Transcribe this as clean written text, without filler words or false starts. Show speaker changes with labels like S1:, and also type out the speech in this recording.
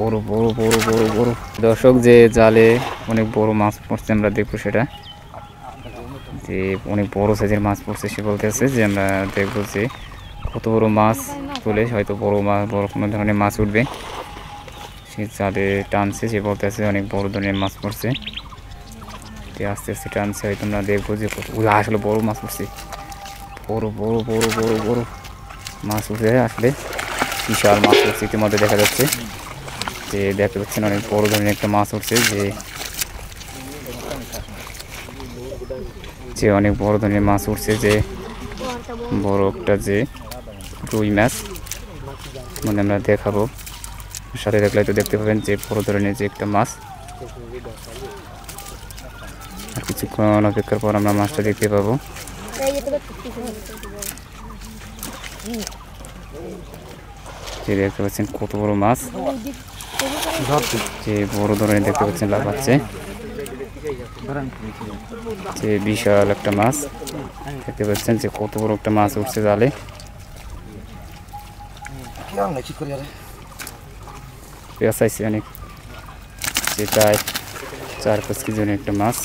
S1: বড় বড় বড় বড় বড় দর্শক যে জালে অনেক বড় মাছ পড়ছে আমরা দেখবো সেটা যে অনেক বড় সাইজের মাছ পড়ছে সে বলতেছে যে আমরা দেখবো যে কত বড় মাছ তুলে হয়তো বড় মাছ বড় কোনো ধরনের মাছ উঠবে সে জালে টানছে সে বলতেছে অনেক বড় ধরনের মাছ পড়ছে আস্তে আস্তে টানছে হয়তো আমরা দেখবো যে কতগুলো আসলে বড় মাছ পড়ছে বড় বড় বড় বড় বড় মাছ উঠে আসলে বিশাল মাছ উঠছে ইতিমধ্যে দেখা যাচ্ছে যে দেখতে পাচ্ছেন অনেক বড় ধরনের একটা মাছ উঠছে যে অনেক বড় ধরনের মাছ উঠছে যে বড় একটা যে রুই মাছ মানে আমরা দেখাবো সাথে দেখলে তো দেখতে পাবেন যে বড় ধরনের যে একটা মাছ আর কিছুক্ষণ অপেক্ষার পর আমরা মাছটা দেখতে পাবো যে দেখতে পাচ্ছেন কত বড় মাছ যে বড় ধরনের দেখতে পাচ্ছেন লাফাচ্ছে যে বিশাল একটা মাছ দেখতে পাচ্ছেন যে কত বড় একটা মাছ উঠছে জালে পেঁচাইছে অনেক যে প্রায় 4-5 কেজি একটা মাছ